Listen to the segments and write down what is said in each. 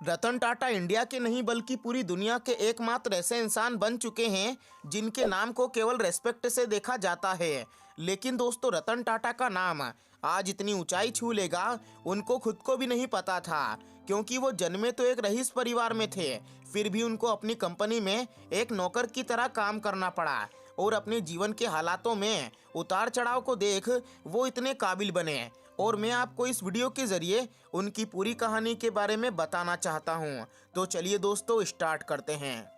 Ratan Tata India के नहीं बल्कि पूरी दुनिया के एकमात्र ऐसे इंसान बन चुके हैं जिनके नाम को केवल रेस्पेक्ट से देखा जाता है। लेकिन दोस्तों, रतन टाटा का नाम आज इतनी ऊंचाई छू लेगा, उनको खुद को भी नहीं पता था। क्योंकि वो जन्मे तो एक रईस परिवार में थे, फिर भी उनको अपनी कंपनी में एक नौकर की तरह काम करना पड़ा और अपने जीवन के हालातों में उतार चढ़ाव को देख वो इतने काबिल बने। और मैं आपको इस वीडियो के ज़रिए उनकी पूरी कहानी के बारे में बताना चाहता हूँ। तो चलिए दोस्तों, स्टार्ट करते हैं।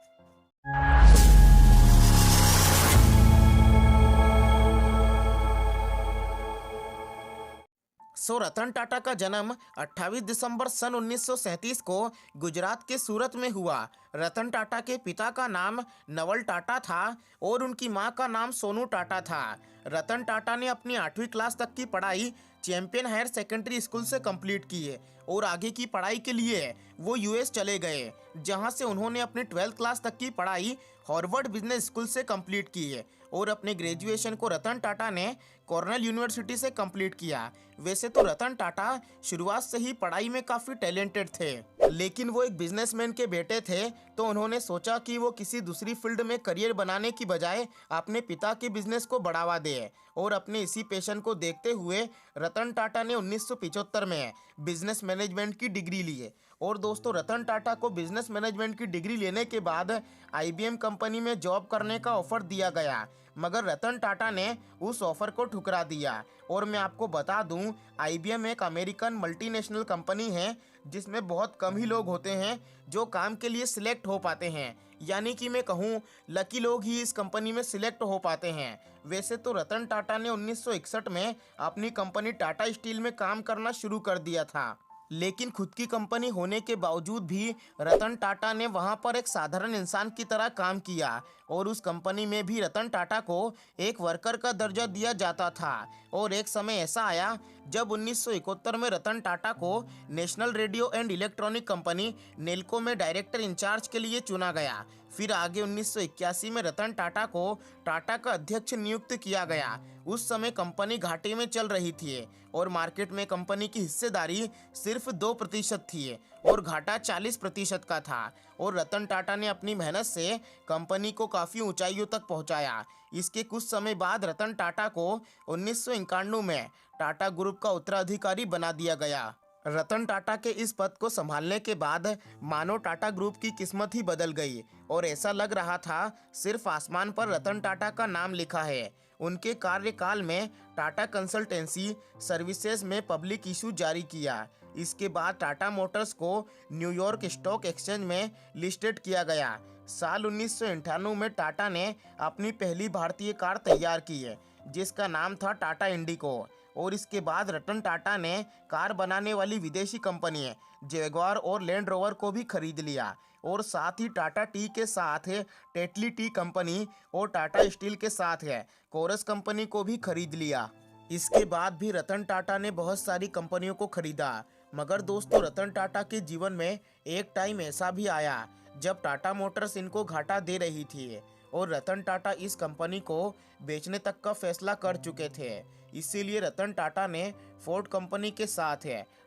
रतन टाटा का जन्म 28 दिसंबर सन 1937 को गुजरात के सूरत में हुआ। रतन टाटा के पिता का नाम नवल टाटा था और उनकी मां का नाम सोनू टाटा था। रतन टाटा ने अपनी 8वीं क्लास तक की पढ़ाई चैंपियन हायर सेकेंडरी स्कूल से कंप्लीट की है और आगे की पढ़ाई के लिए वो यूएस चले गए, जहां से उन्होंने अपनी 12th क्लास तक की पढ़ाई हार्वर्ड बिजनेस स्कूल से कंप्लीट की है और अपने ग्रेजुएशन को रतन टाटा ने कॉर्नेल यूनिवर्सिटी से कंप्लीट किया। वैसे तो रतन टाटा शुरुआत से ही पढ़ाई में काफ़ी टैलेंटेड थे, लेकिन वो एक बिजनेसमैन के बेटे थे, तो उन्होंने सोचा कि वो किसी दूसरी फील्ड में करियर बनाने की बजाय अपने पिता के बिजनेस को बढ़ावा दे। और अपने इसी पैशन को देखते हुए रतन टाटा ने 1975 में बिजनेस मैनेजमेंट की डिग्री ली है। और दोस्तों, रतन टाटा को बिजनेस मैनेजमेंट की डिग्री लेने के बाद आईबीएम कंपनी में जॉब करने का ऑफर दिया गया, मगर रतन टाटा ने उस ऑफर को ठुकरा दिया। और मैं आपको बता दूं, आईबीएम एक अमेरिकन मल्टीनेशनल कंपनी है जिसमें बहुत कम ही लोग होते हैं जो काम के लिए सिलेक्ट हो पाते हैं, यानी कि मैं कहूँ लकी लोग ही इस कंपनी में सिलेक्ट हो पाते हैं। वैसे तो रतन टाटा ने 1961 में अपनी कंपनी टाटा स्टील में काम करना शुरू कर दिया था, लेकिन खुद की कंपनी होने के बावजूद भी रतन टाटा ने वहां पर एक साधारण इंसान की तरह काम किया और उस कंपनी में भी रतन टाटा को एक वर्कर का दर्जा दिया जाता था। और एक समय ऐसा आया जब 1971 में रतन टाटा को national radio and electronic company Nelco में डायरेक्टर इंचार्ज के लिए चुना गया। फिर आगे 1981 में रतन टाटा को टाटा का अध्यक्ष नियुक्त किया गया। उस समय कंपनी घाटे में चल रही थी और मार्केट में कंपनी की हिस्सेदारी सिर्फ 2% थी और घाटा 40% का था। और रतन टाटा ने अपनी मेहनत से कंपनी को काफ़ी ऊंचाइयों तक पहुंचाया। इसके कुछ समय बाद रतन टाटा को 1991 में टाटा ग्रुप का उत्तराधिकारी बना दिया गया। रतन टाटा के इस पद को संभालने के बाद मानो टाटा ग्रुप की किस्मत ही बदल गई और ऐसा लग रहा था सिर्फ आसमान पर रतन टाटा का नाम लिखा है। उनके कार्यकाल में टाटा कंसल्टेंसी सर्विसेज में पब्लिक इशू जारी किया। इसके बाद टाटा मोटर्स को न्यूयॉर्क स्टॉक एक्सचेंज में लिस्टेड किया गया। साल 1998 में टाटा ने अपनी पहली भारतीय कार तैयार की है जिसका नाम था टाटा इंडिको। और इसके बाद रतन टाटा ने कार बनाने वाली विदेशी कंपनी जैगवार और लैंड रोवर को भी खरीद लिया और साथ ही टाटा टी के साथ टेटली टी कंपनी और टाटा स्टील के साथ कोरस कंपनी को भी खरीद लिया। इसके बाद भी रतन टाटा ने बहुत सारी कंपनियों को खरीदा, मगर दोस्तों, रतन टाटा के जीवन में एक टाइम ऐसा भी आया जब टाटा मोटर्स इनको घाटा दे रही थी और रतन टाटा इस कंपनी को बेचने तक का फैसला कर चुके थे। इसीलिए रतन टाटा ने फोर्ड कंपनी के साथ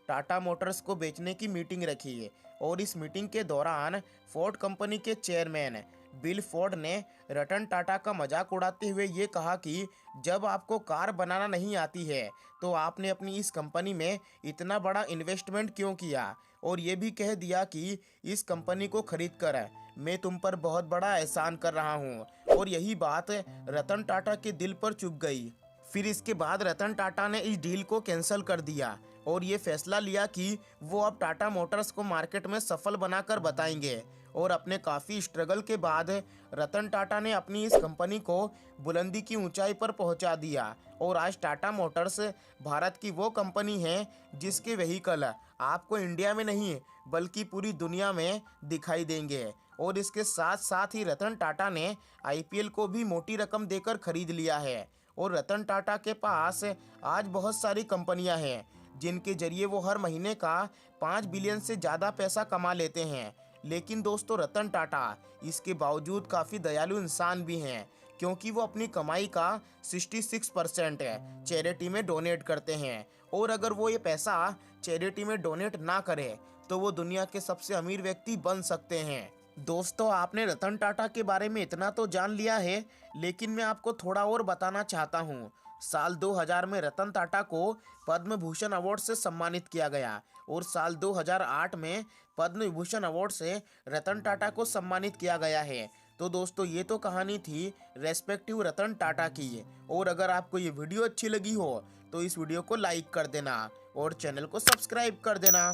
टाटा मोटर्स को बेचने की मीटिंग रखी है और इस मीटिंग के दौरान फोर्ड कंपनी के चेयरमैन बिल फोर्ड ने रतन टाटा का मजाक उड़ाते हुए ये कहा कि जब आपको कार बनाना नहीं आती है तो आपने अपनी इस कंपनी में इतना बड़ा इन्वेस्टमेंट क्यों किया। और ये भी कह दिया कि इस कंपनी को खरीद कर मैं तुम पर बहुत बड़ा एहसान कर रहा हूँ। और यही बात रतन टाटा के दिल पर चुभ गई। फिर इसके बाद रतन टाटा ने इस डील को कैंसिल कर दिया और ये फैसला लिया कि वो अब टाटा मोटर्स को मार्केट में सफल बनाकर बताएंगे। और अपने काफ़ी स्ट्रगल के बाद रतन टाटा ने अपनी इस कंपनी को बुलंदी की ऊंचाई पर पहुंचा दिया और आज टाटा मोटर्स भारत की वो कंपनी है जिसके व्हीकल आपको इंडिया में नहीं बल्कि पूरी दुनिया में दिखाई देंगे। और इसके साथ साथ ही रतन टाटा ने आईपीएल को भी मोटी रकम देकर खरीद लिया है। और रतन टाटा के पास आज बहुत सारी कंपनियां हैं जिनके जरिए वो हर महीने का 5 बिलियन से ज़्यादा पैसा कमा लेते हैं। लेकिन दोस्तों, रतन टाटा इसके बावजूद काफ़ी दयालु इंसान भी हैं, क्योंकि वो अपनी कमाई का 66% चैरिटी में डोनेट करते हैं। और अगर वो ये पैसा चैरिटी में डोनेट ना करें तो वो दुनिया के सबसे अमीर व्यक्ति बन सकते हैं। दोस्तों, आपने रतन टाटा के बारे में इतना तो जान लिया है, लेकिन मैं आपको थोड़ा और बताना चाहता हूँ। साल 2000 में रतन टाटा को पद्म भूषण अवार्ड से सम्मानित किया गया और साल 2008 में पद्म विभूषण अवार्ड से रतन टाटा को सम्मानित किया गया है। तो दोस्तों, ये तो कहानी थी रेस्पेक्टिव रतन टाटा की। और अगर आपको ये वीडियो अच्छी लगी हो तो इस वीडियो को लाइक कर देना और चैनल को सब्सक्राइब कर देना।